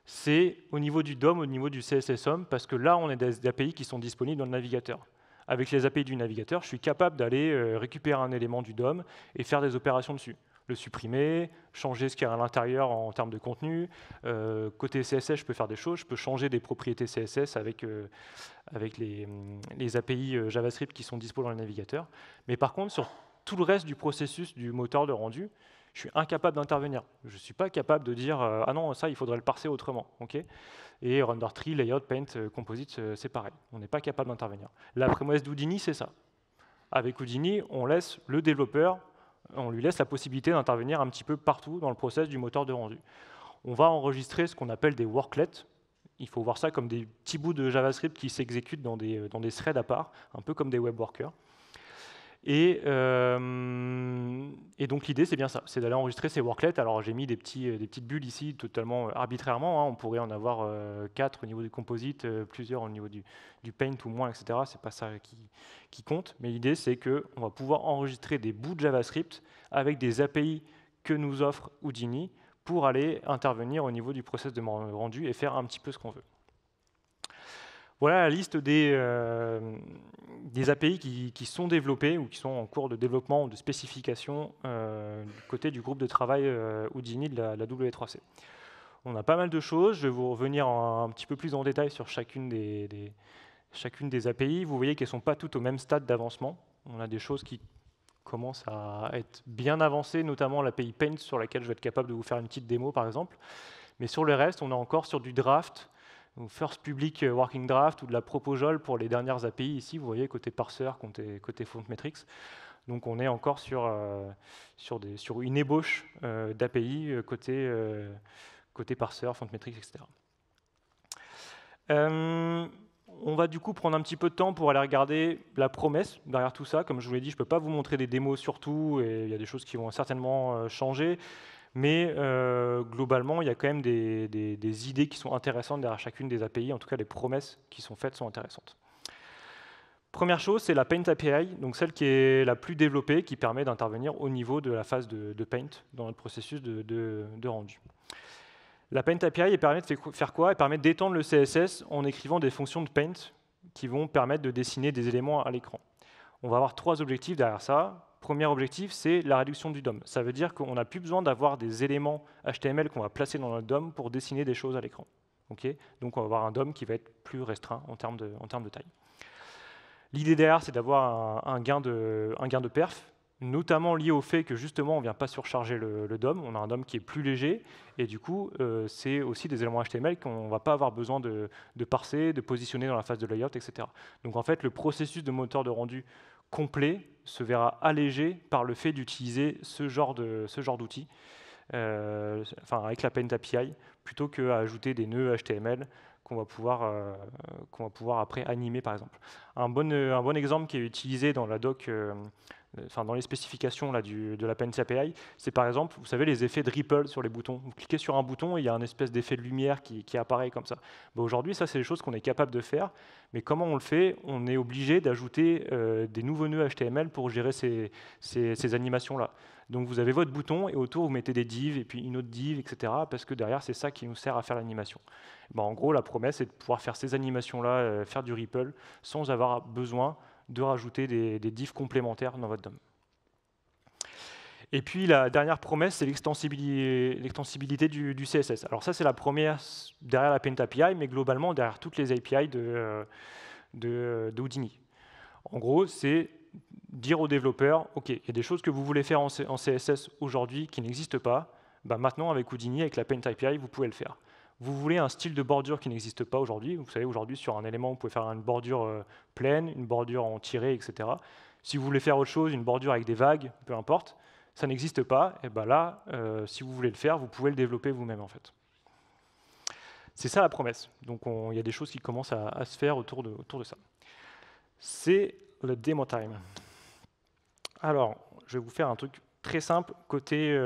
c'est au niveau du DOM, au niveau du CSS-HOM, parce que là on a des API qui sont disponibles dans le navigateur. Avec les API du navigateur, je suis capable d'aller récupérer un élément du DOM et faire des opérations dessus. Le supprimer, changer ce qu'il y a à l'intérieur en termes de contenu. Côté CSS, je peux faire des choses, je peux changer des propriétés CSS avec les API JavaScript qui sont disponibles dans le navigateur. Mais par contre, sur tout le reste du processus du moteur de rendu, je suis incapable d'intervenir. Je ne suis pas capable de dire ah non, ça, il faudrait le parser autrement. Okay, et render tree, layout, paint, composite, c'est pareil. On n'est pas capable d'intervenir. La prémisse d'Houdini, c'est ça. Avec Houdini, on laisse le développeur, on lui laisse la possibilité d'intervenir un petit peu partout dans le process du moteur de rendu. On va enregistrer ce qu'on appelle des worklets. Il faut voir ça comme des petits bouts de JavaScript qui s'exécutent dans des threads à part, un peu comme des web workers. Et donc l'idée, c'est bien ça, c'est d'aller enregistrer ces worklets. Alors j'ai mis des petites bulles ici, totalement arbitrairement. Hein. On pourrait en avoir 4 au niveau du composite, plusieurs au niveau du paint ou moins, etc. C'est pas ça qui compte. Mais l'idée, c'est qu'on va pouvoir enregistrer des bouts de JavaScript avec des API que nous offre Houdini pour aller intervenir au niveau du process de rendu et faire un petit peu ce qu'on veut. Voilà la liste des API qui sont développées ou qui sont en cours de développement ou de spécification du côté du groupe de travail Houdini de la W3C. On a pas mal de choses, je vais vous revenir un petit peu plus en détail sur chacune des API. Vous voyez qu'elles ne sont pas toutes au même stade d'avancement. On a des choses qui commencent à être bien avancées, notamment l'API Paint sur laquelle je vais être capable de vous faire une petite démo par exemple. Mais sur le reste, on est encore sur du draft, ou First Public Working Draft ou de la Proposal pour les dernières API ici, vous voyez, côté parseur, côté font metrics. Donc on est encore sur une ébauche d'API côté parseur, font metrics, etc. On va du coup prendre un petit peu de temps pour aller regarder la promesse derrière tout ça. Comme je vous l'ai dit, je ne peux pas vous montrer des démos sur tout, et il y a des choses qui vont certainement changer. Mais globalement, il y a quand même des idées qui sont intéressantes derrière chacune des API. En tout cas, les promesses qui sont faites sont intéressantes. Première chose, c'est la Paint API, donc celle qui est la plus développée, qui permet d'intervenir au niveau de la phase de Paint dans notre processus de rendu. La Paint API elle permet de faire quoi? Elle permet d'étendre le CSS en écrivant des fonctions de Paint qui vont permettre de dessiner des éléments à l'écran. On va avoir 3 objectifs derrière ça. Premier objectif, c'est la réduction du DOM. Ça veut dire qu'on n'a plus besoin d'avoir des éléments HTML qu'on va placer dans notre DOM pour dessiner des choses à l'écran. Okay, donc on va avoir un DOM qui va être plus restreint en termes de taille. L'idée derrière, c'est d'avoir un gain de perf, notamment lié au fait que justement on ne vient pas surcharger le DOM, on a un DOM qui est plus léger, et du coup c'est aussi des éléments HTML qu'on ne va pas avoir besoin de parser, de positionner dans la phase de layout, etc. Donc en fait le processus de moteur de rendu complet se verra allégé par le fait d'utiliser ce genre d'outils, avec la Paint API, plutôt qu'à ajouter des nœuds HTML qu'on va pouvoir après animer par exemple. Un bon exemple qui est utilisé dans la doc, dans les spécifications là, de la Paint API, c'est par exemple, vous savez, les effets de ripple sur les boutons. Vous cliquez sur un bouton et il y a un espèce d'effet de lumière qui apparaît comme ça. Aujourd'hui, ça c'est des choses qu'on est capable de faire, mais comment on le fait? On est obligé d'ajouter des nouveaux nœuds HTML pour gérer ces animations-là. Donc vous avez votre bouton et autour vous mettez des divs et puis une autre div, etc. Parce que derrière c'est ça qui nous sert à faire l'animation. En gros la promesse c'est de pouvoir faire ces animations-là, faire du ripple sans avoir besoin de rajouter des divs complémentaires dans votre DOM. Et puis la dernière promesse c'est l'extensibilité du CSS. Alors ça c'est la première derrière la Paint API, mais globalement derrière toutes les API de Houdini. En gros c'est dire aux développeurs, OK, il y a des choses que vous voulez faire en CSS aujourd'hui qui n'existent pas, maintenant avec Houdini, avec la Paint API, vous pouvez le faire. Vous voulez un style de bordure qui n'existe pas aujourd'hui, vous savez aujourd'hui sur un élément vous pouvez faire une bordure pleine, une bordure en tiré, etc. Si vous voulez faire autre chose, une bordure avec des vagues, peu importe, ça n'existe pas, et là, si vous voulez le faire, vous pouvez le développer vous-même en fait. C'est ça la promesse, donc il y a des choses qui commencent à se faire autour de ça. C'est le demo time. Alors, je vais vous faire un truc très simple côté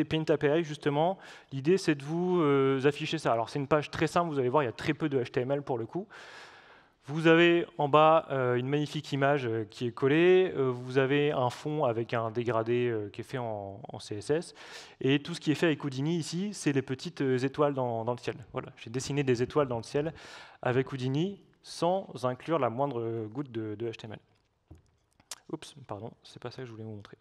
Paint API justement. L'idée c'est de vous afficher ça. Alors c'est une page très simple, vous allez voir il y a très peu de HTML pour le coup. Vous avez en bas une magnifique image qui est collée, vous avez un fond avec un dégradé qui est fait en CSS, et tout ce qui est fait avec Houdini ici, c'est les petites étoiles dans le ciel. Voilà, j'ai dessiné des étoiles dans le ciel avec Houdini sans inclure la moindre goutte de HTML. Oups, pardon, c'est pas ça que je voulais vous montrer.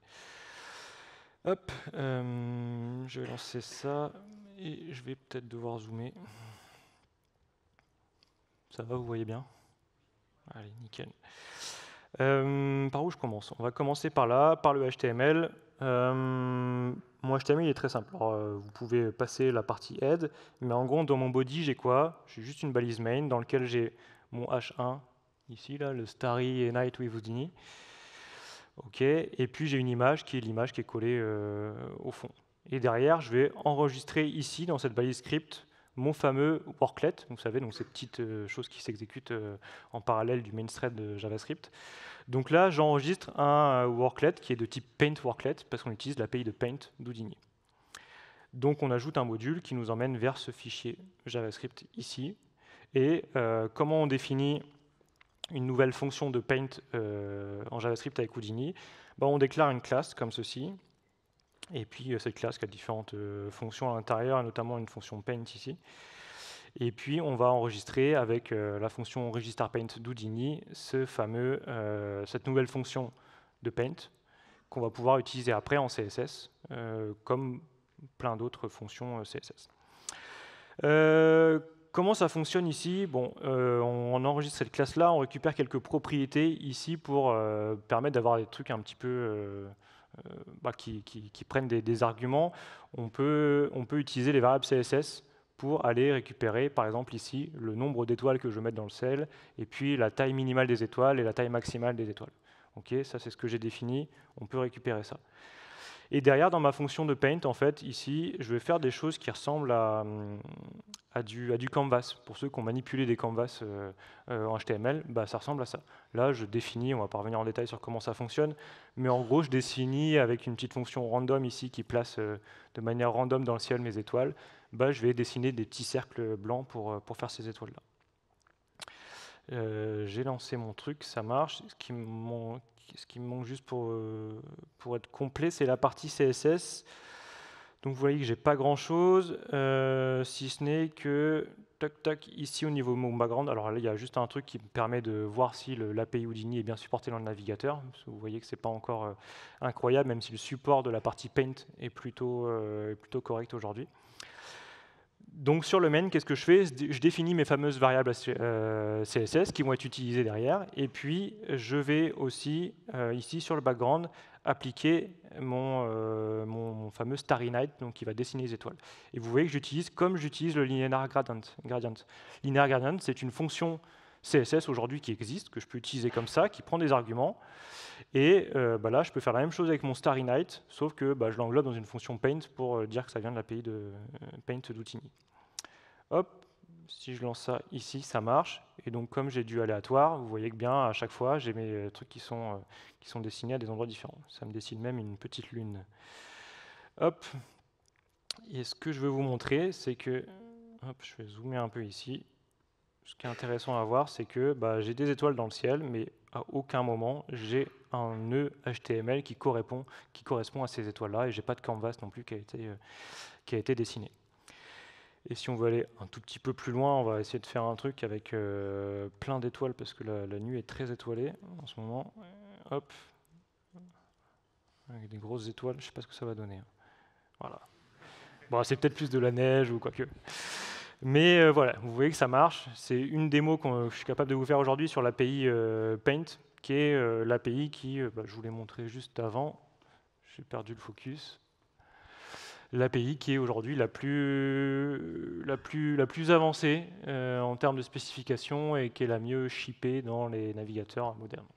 Hop, je vais lancer ça et je vais peut-être devoir zoomer. Ça va, vous voyez bien? Allez, nickel. Par où je commence? On va commencer par là, par le HTML. Mon HTML il est très simple. Alors, vous pouvez passer la partie head, mais en gros, dans mon body, j'ai quoi? J'ai juste une balise main dans laquelle j'ai mon H1, ici, là, le Starry Night with Houdini. OK, et puis j'ai une image qui est l'image qui est collée au fond. Et derrière, je vais enregistrer ici, dans cette balise script, mon fameux worklet, vous savez, donc ces petites choses qui s'exécutent en parallèle du main thread de JavaScript. Donc là, j'enregistre un worklet qui est de type Paint Worklet, parce qu'on utilise l'API de Paint d'Houdini. Donc on ajoute un module qui nous emmène vers ce fichier JavaScript ici. Et comment on définit une nouvelle fonction de Paint en JavaScript avec Houdini? On déclare une classe comme ceci, Et puis cette classe qui a différentes fonctions à l'intérieur, notamment une fonction paint ici. Et puis on va enregistrer avec la fonction registerPaint d'Houdini cette nouvelle fonction de paint qu'on va pouvoir utiliser après en CSS, comme plein d'autres fonctions CSS. Comment ça fonctionne ici? Bon, on enregistre cette classe-là, on récupère quelques propriétés ici pour permettre d'avoir des trucs un petit peu qui prennent des arguments. On peut utiliser les variables CSS pour aller récupérer, par exemple ici, le nombre d'étoiles que je veux mettre dans le cell, et puis la taille minimale des étoiles et la taille maximale des étoiles. Ok, ça c'est ce que j'ai défini, on peut récupérer ça. Et derrière, dans ma fonction de paint, en fait, ici, je vais faire des choses qui ressemblent à du canvas. Pour ceux qui ont manipulé des canvas en HTML, ça ressemble à ça. Là, je définis, on va pas revenir en détail sur comment ça fonctionne, mais en gros, je définis avec une petite fonction random ici qui place de manière random dans le ciel mes étoiles. Je vais dessiner des petits cercles blancs pour faire ces étoiles-là. J'ai lancé mon truc, ça marche. Ce qui me manque juste pour être complet, c'est la partie CSS. Donc vous voyez que j'ai pas grand-chose, si ce n'est que ici au niveau de mon background. Alors là, il y a juste un truc qui me permet de voir si l'API Houdini est bien supporté dans le navigateur. Parce que vous voyez que c'est pas encore incroyable, même si le support de la partie Paint est plutôt correct aujourd'hui. Donc sur le main, qu'est-ce que je fais? Je définis mes fameuses variables CSS qui vont être utilisées derrière. Et puis, je vais aussi, ici sur le background, appliquer mon fameux Starry Night, donc qui va dessiner les étoiles. Et vous voyez que j'utilise le linear gradient. Linear gradient, c'est une fonction CSS aujourd'hui qui existe, que je peux utiliser comme ça, qui prend des arguments. Et là, je peux faire la même chose avec mon Starry Night, sauf que je l'englobe dans une fonction paint pour dire que ça vient de l'API de paint d'Houdini. Hop, si je lance ça ici, ça marche. Et donc, comme j'ai du aléatoire, vous voyez que bien, à chaque fois, j'ai mes trucs qui sont dessinés à des endroits différents. Ça me dessine même une petite lune. Hop. Et ce que je veux vous montrer, c'est que, hop, je vais zoomer un peu ici. Ce qui est intéressant à voir, c'est que j'ai des étoiles dans le ciel, mais à aucun moment, j'ai un nœud HTML qui correspond à ces étoiles-là, et j'ai pas de canvas non plus qui a été dessiné. Et si on veut aller un tout petit peu plus loin, on va essayer de faire un truc avec plein d'étoiles, parce que la nuit est très étoilée en ce moment. Hop. Avec des grosses étoiles, je ne sais pas ce que ça va donner. Voilà. Bon, c'est peut-être plus de la neige ou quoi que. Mais voilà, vous voyez que ça marche. C'est une démo que je suis capable de vous faire aujourd'hui sur l'API Paint, qui est l'API qui, je vous l'ai montré juste avant. J'ai perdu le focus. L'API qui est aujourd'hui la plus avancée en termes de spécification et qui est la mieux shippée dans les navigateurs modernes.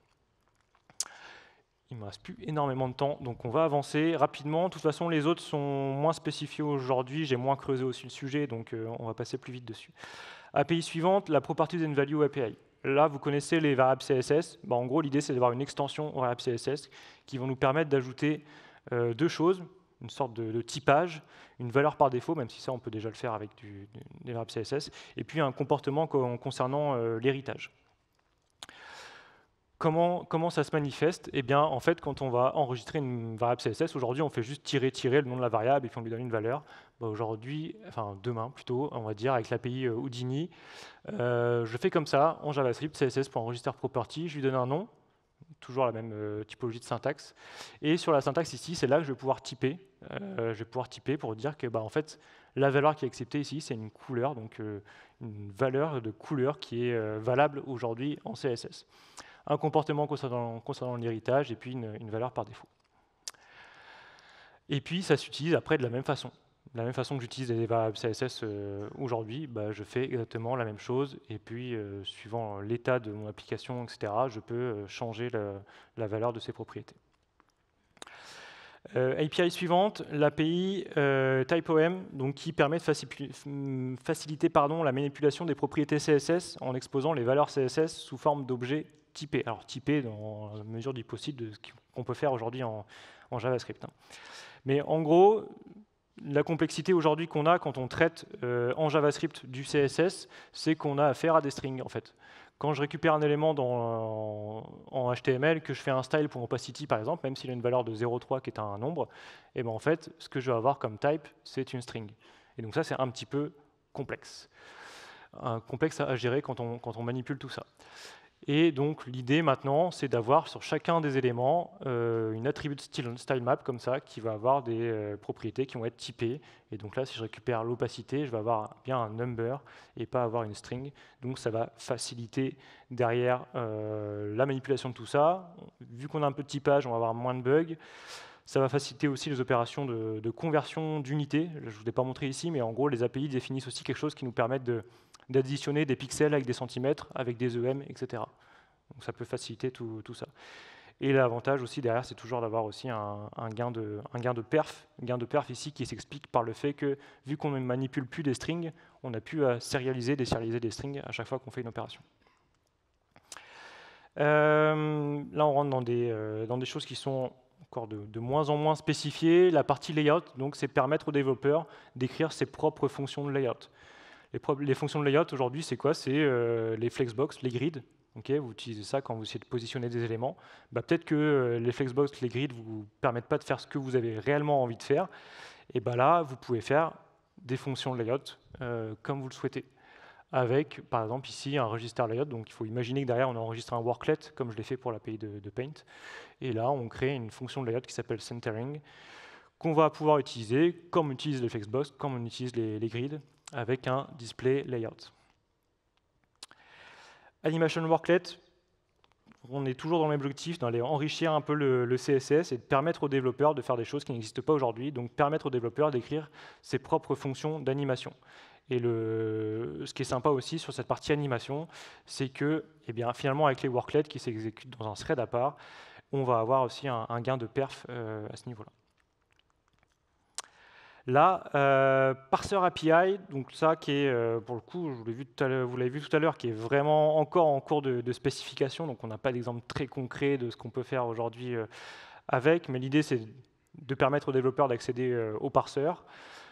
Il ne me reste plus énormément de temps, donc on va avancer rapidement. De toute façon, les autres sont moins spécifiés aujourd'hui, j'ai moins creusé aussi le sujet, donc on va passer plus vite dessus. API suivante, la Properties and Value API. Là, vous connaissez les variables CSS. En gros, l'idée, c'est d'avoir une extension aux variables CSS qui vont nous permettre d'ajouter deux choses. Une sorte de typage, une valeur par défaut, même si ça on peut déjà le faire avec des variables CSS, et puis un comportement concernant l'héritage. Comment ça se manifeste? Eh bien, en fait, quand on va enregistrer une variable CSS, aujourd'hui on fait juste tirer le nom de la variable et puis on lui donne une valeur. Aujourd'hui, enfin demain plutôt, on va dire avec l'API Houdini, je fais comme ça en JavaScript, CSS.registerProperty, je lui donne un nom, toujours la même typologie de syntaxe. Et sur la syntaxe ici, c'est là que je vais pouvoir typer. Je vais pouvoir typer pour dire que en fait, la valeur qui est acceptée ici, c'est une couleur, donc une valeur de couleur qui est valable aujourd'hui en CSS. Un comportement concernant l'héritage et puis une valeur par défaut. Et puis, ça s'utilise après de la même façon. De la même façon que j'utilise les variables CSS aujourd'hui, je fais exactement la même chose. Et puis, suivant l'état de mon application, etc., je peux changer la valeur de ces propriétés. API suivante, l'API TypeOM, donc qui permet de faciliter la manipulation des propriétés CSS en exposant les valeurs CSS sous forme d'objets typés. Alors typés dans la mesure du possible de ce qu'on peut faire aujourd'hui en JavaScript. Mais en gros, la complexité aujourd'hui qu'on a quand on traite en JavaScript du CSS, c'est qu'on a affaire à des strings en fait. Quand je récupère un élément en HTML, que je fais un style pour opacity par exemple, même s'il a une valeur de 0,3 qui est un nombre, et ben en fait, ce que je vais avoir comme type, c'est une string. Et donc ça, c'est un petit peu complexe. Complexe à gérer quand on manipule tout ça. Et donc l'idée maintenant, c'est d'avoir sur chacun des éléments une attribute style map comme ça, qui va avoir des propriétés qui vont être typées. Et donc là, si je récupère l'opacité, je vais avoir bien un number et pas avoir une string. Donc ça va faciliter derrière la manipulation de tout ça. Vu qu'on a un peu de typage, on va avoir moins de bugs. Ça va faciliter aussi les opérations de conversion d'unités. Je ne vous ai pas montré ici, mais en gros, les API définissent aussi quelque chose qui nous permettent d'additionner des pixels avec des centimètres, avec des EM, etc. Donc ça peut faciliter tout ça. Et l'avantage aussi derrière, c'est toujours d'avoir aussi un gain de perf ici qui s'explique par le fait que, vu qu'on ne manipule plus des strings, on a pu sérialiser, désérialiser des strings à chaque fois qu'on fait une opération. Là, on rentre dans des choses qui sont encore de moins en moins spécifiées. La partie layout, donc, c'est permettre aux développeurs d'écrire ses propres fonctions de layout. Les fonctions de layout aujourd'hui, c'est quoi? C'est les flexbox, les grids. Okay, vous utilisez ça quand vous essayez de positionner des éléments. Peut-être que les flexbox, les grids, ne vous permettent pas de faire ce que vous avez réellement envie de faire. Et là, vous pouvez faire des fonctions de layout comme vous le souhaitez. Avec, par exemple, ici, un register layout. Donc, il faut imaginer que derrière, on enregistre un worklet, comme je l'ai fait pour l'API de Paint. Et là, on crée une fonction de layout qui s'appelle centering, qu'on va pouvoir utiliser, comme on utilise les flexbox, comme on utilise les grids, avec un display layout. Animation worklet, on est toujours dans l'objectif d'aller enrichir un peu le CSS et de permettre aux développeurs de faire des choses qui n'existent pas aujourd'hui, donc permettre aux développeurs d'écrire ses propres fonctions d'animation. Et ce qui est sympa aussi sur cette partie animation, c'est que finalement avec les worklets qui s'exécutent dans un thread à part, on va avoir aussi un gain de perf à ce niveau-là. Là, parseur API, donc ça qui est, pour le coup, vous l'avez vu tout à l'heure, qui est vraiment encore en cours de spécification, donc on n'a pas d'exemple très concret de ce qu'on peut faire aujourd'hui avec, mais l'idée c'est de permettre aux développeurs d'accéder au parseur.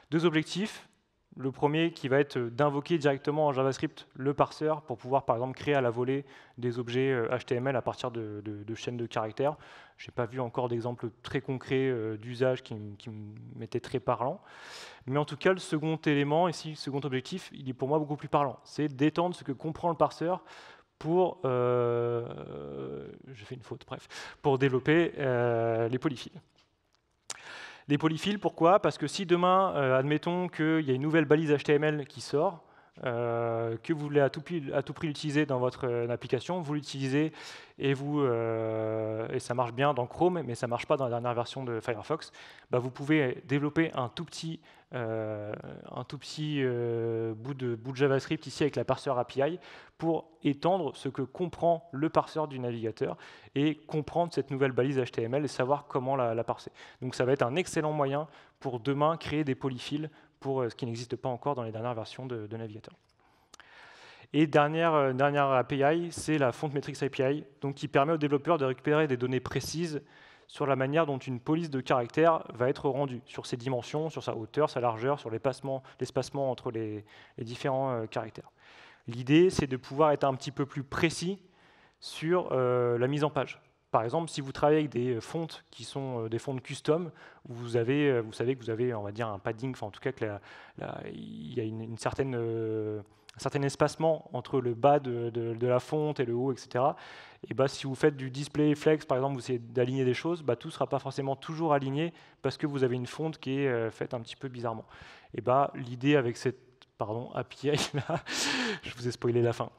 Deux objectifs. Le premier qui va être d'invoquer directement en JavaScript le parseur pour pouvoir par exemple créer à la volée des objets HTML à partir de chaînes de caractères. Je n'ai pas vu encore d'exemple très concret d'usage qui m'était très parlant. Mais en tout cas, le second élément, ici, le second objectif, il est pour moi beaucoup plus parlant. C'est d'étendre ce que comprend le parseur pour, j'ai fait une faute, bref, pour développer les polyfills. Les polyfills, pourquoi? Parce que si demain, admettons qu'il y a une nouvelle balise HTML qui sort, que vous voulez à tout prix l'utiliser dans votre application, vous l'utilisez et ça marche bien dans Chrome, mais ça ne marche pas dans la dernière version de Firefox, vous pouvez développer un tout petit bout de JavaScript ici avec la parseur API pour étendre ce que comprend le parseur du navigateur et comprendre cette nouvelle balise HTML et savoir comment la parser. Donc ça va être un excellent moyen pour demain créer des polyfills pour ce qui n'existe pas encore dans les dernières versions de navigateur. Et dernière API, c'est la Font Metrics API, donc qui permet aux développeurs de récupérer des données précises sur la manière dont une police de caractères va être rendue, sur ses dimensions, sur sa hauteur, sa largeur, sur l'espacement entre les différents caractères. L'idée, c'est de pouvoir être un petit peu plus précis sur la mise en page. Par exemple, si vous travaillez avec des fontes qui sont des fontes custom, vous savez que vous avez, on va dire, un padding, enfin en tout cas qu'il y a un certain espacement entre le bas de la fonte et le haut, etc. Et si vous faites du display flex, par exemple, vous essayez d'aligner des choses, tout ne sera pas forcément toujours aligné parce que vous avez une fonte qui est faite un petit peu bizarrement. Et l'idée avec cette API, là, je vous ai spoilé la fin.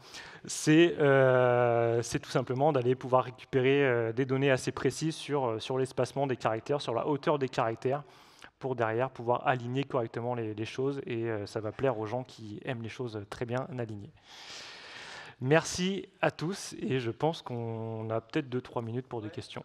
C'est tout simplement d'aller pouvoir récupérer des données assez précises sur l'espacement des caractères, sur la hauteur des caractères, pour derrière pouvoir aligner correctement les choses, et ça va plaire aux gens qui aiment les choses très bien alignées. Merci à tous, et je pense qu'on a peut-être 2-3 minutes pour des questions.